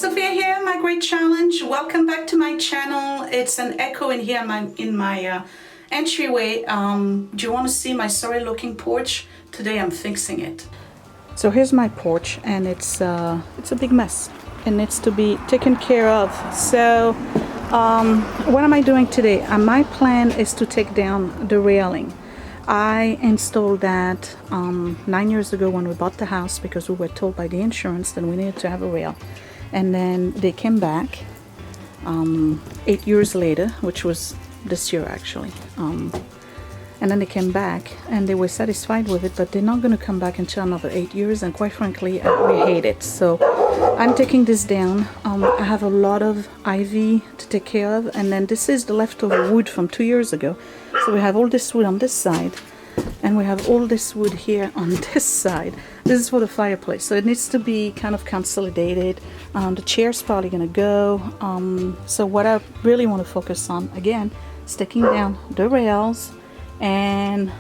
Sophia here, my great challenge. Welcome back to my channel. It's an echo in here in my entryway. Do you want to see my sorry looking porch? Today I'm fixing it. So here's my porch, and it's a big mess. It needs to be taken care of. So what am I doing today? My plan is to take down the railing. I installed that 9 years ago when we bought the house because we were told by the insurance that we needed to have a rail. And then they came back 8 years later, which was this year actually. And then they came back and they were satisfied with it, but they're not going to come back until another 8 years. And quite frankly, we hate it. So I'm taking this down. I have a lot of ivy to take care of. And then this is the leftover wood from 2 years ago. So we have all this wood on this side, and we have all this wood here on this side. This is for the fireplace, so it needs to be kind of consolidated. The chair's probably gonna go. So what I really want to focus on, again, is taking down the rails and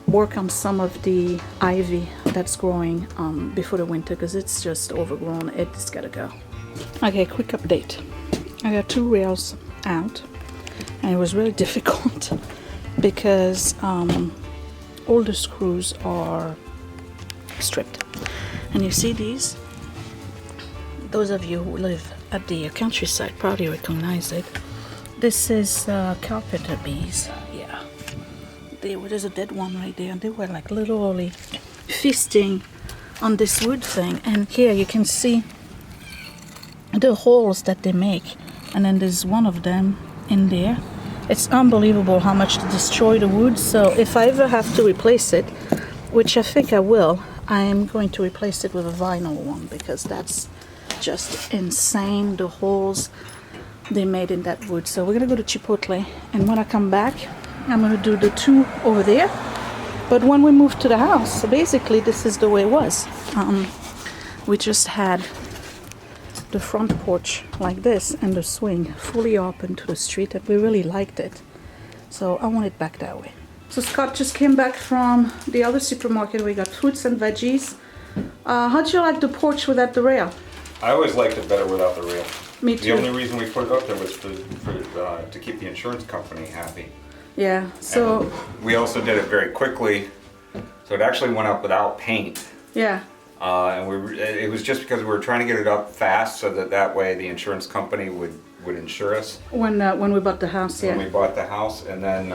work on some of the ivy that's growing before the winter, because it's just overgrown. It's gotta go. Okay, quick update. I got 2 rails out. And it was really difficult because all the screws are stripped. And you see these? Those of you who live at the countryside probably recognize it. This is carpenter bees. Yeah. There's a dead one right there. And they were like literally feasting on this wood thing. And here you can see the holes that they make. And then there's one of them in there. It's unbelievable how much to destroy the wood. So if I ever have to replace it, which I think I will, I am going to replace it with a vinyl one, because that's just insane, the holes they made in that wood. So we're gonna go to Chipotle, and when I come back I'm gonna do the 2 over there. But when we moved to the house, so basically this is the way it was. We just had the front porch like this and the swing fully open to the street, and we really liked it. So I want it back that way. So Scott just came back from the other supermarket. We got fruits and veggies. How'd you like the porch without the rail? I always liked it better without the rail. Me too. The only reason we put it up there was to keep the insurance company happy. Yeah, so... And we also did it very quickly, so it actually went up without paint. Yeah. And it was just because we were trying to get it up fast, so that way the insurance company would insure us. When we bought the house, yeah. When we bought the house, and then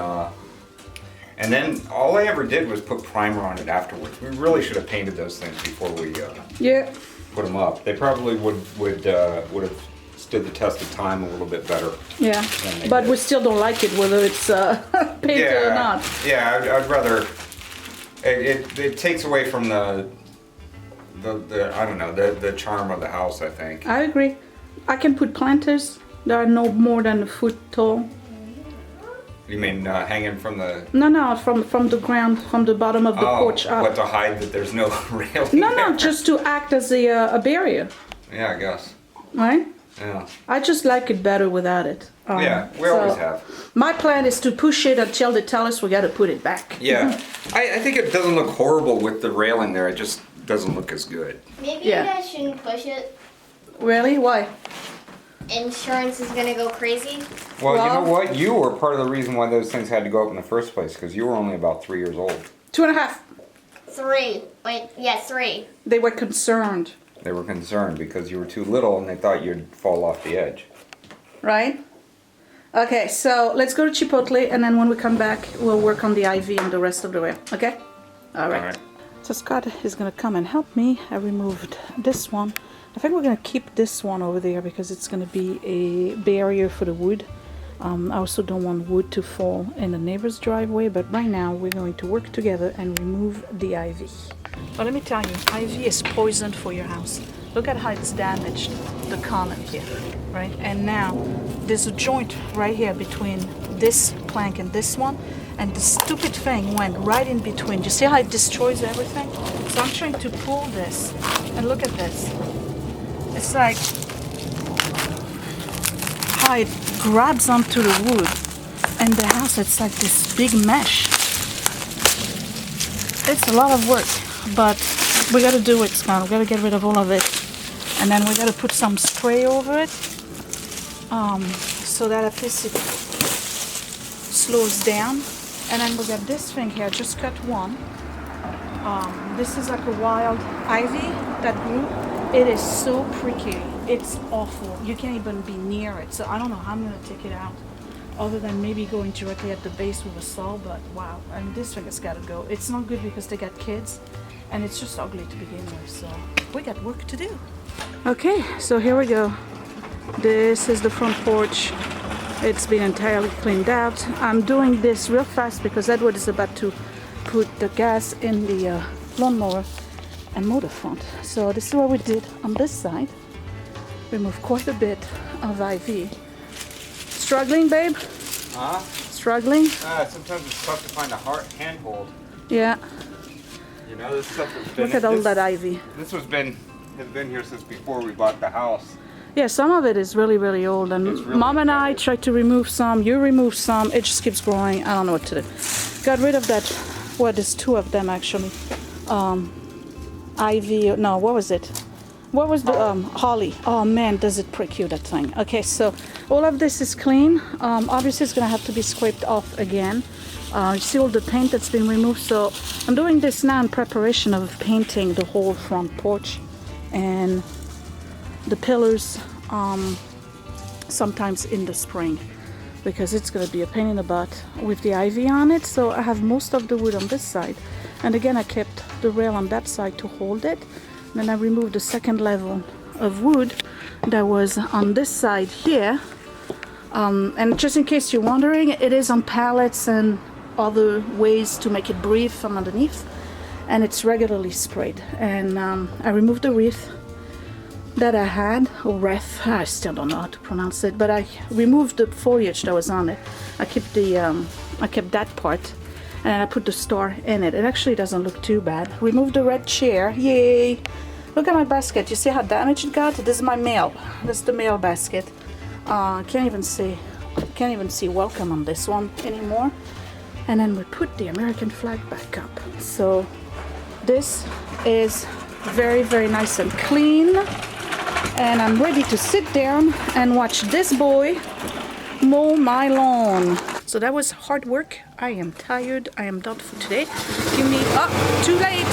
all I ever did was put primer on it afterwards. We really should have painted those things before we put them up. They probably would have stood the test of time a little bit better. Yeah, but we still don't like it, whether it's painted or not. Yeah, I'd rather. It takes away from the I don't know, the charm of the house, I think. I agree. I can put planters that are no more than a foot tall. You mean hanging from the... No, from the ground, from the bottom of the porch up. What, to hide that there's no railing? No, just to act as a barrier. Yeah, I guess. Right? Yeah. I just like it better without it. Yeah, we always have. My plan is to push it until they tell us we got to put it back. Yeah. I think it doesn't look horrible with the railing there. It just doesn't look as good. Maybe you guys shouldn't push it. Really? Why? Insurance is gonna go crazy. Well, you know what? You were part of the reason why those things had to go up in the first place, because you were only about 3 years old. 2.5. 3. Wait, yeah, 3. They were concerned. They were concerned because you were too little and they thought you'd fall off the edge. Right? Okay, so let's go to Chipotle, and then when we come back, we'll work on the ivy and the rest of the rail. Okay? All right. So Scott is going to come and help me. I removed this one. I think we're going to keep this one over there because it's going to be a barrier for the wood. I also don't want wood to fall in the neighbor's driveway, but right now we're going to work together and remove the ivy. But let me tell you, ivy is poison for your house. Look at how it's damaged the column here, right? And now there's a joint right here between this plank and this one, and the stupid thing went right in between. Do you see how it destroys everything? So I'm trying to pull this, and look at this. It's like how it grabs onto the wood, and the house, it's like this big mesh. It's a lot of work, but we gotta do it, Scott. We gotta get rid of all of it. And then we gotta put some spray over it, so that at least it slows down. And then we got this thing here, just cut one. This is like a wild ivy that grew. It is so prickly. It's awful. You can't even be near it. So I don't know how I'm gonna take it out, other than maybe going directly at the base with a saw. But wow, I mean, this thing has got to go. It's not good because they got kids, and it's just ugly to begin with. So we got work to do. Okay, so here we go. This is the front porch. It's been entirely cleaned out. I'm doing this real fast because Edward is about to put the gas in the lawnmower and mow the front. So this is what we did on this side. Remove quite a bit of ivy. Struggling, babe? Huh? Struggling? Sometimes it's tough to find a handhold. Yeah. You know, this stuff has been... Look at all that ivy. This has been here since before we bought the house. Yeah, some of it is really, really old. And It's really Mom and I bad. tried to remove some. You remove some. It just keeps growing. I don't know what to do. Got rid of that. Well, there's two of them actually. Ivy. No, what was it? What was the holly? Oh man, does it prick you, that thing. Okay, so all of this is clean. Obviously it's gonna have to be scraped off again. You see all the paint that's been removed. So I'm doing this now in preparation of painting the whole front porch and the pillars sometimes in the spring, because it's gonna be a pain in the butt with the ivy on it. So I have most of the wood on this side, and again I kept the rail on that side to hold it. Then I removed the second level of wood that was on this side here. And just in case you're wondering, it is on pallets and other ways to make it breathe from underneath. And it's regularly sprayed. And I removed the wreath that I had, or wreath, I still don't know how to pronounce it, but I removed the foliage that was on it. I kept that part. And I put the star in it. It actually doesn't look too bad. Remove the red chair. Yay! Look at my basket. You see how damaged it got? This is my mail. This is the mail basket. Can't even see welcome on this one anymore. And then we put the American flag back up. So this is very, very nice and clean. And I'm ready to sit down and watch this boy mow my lawn. So that was hard work. I am tired. I am done for today. Give me... Oh, too late.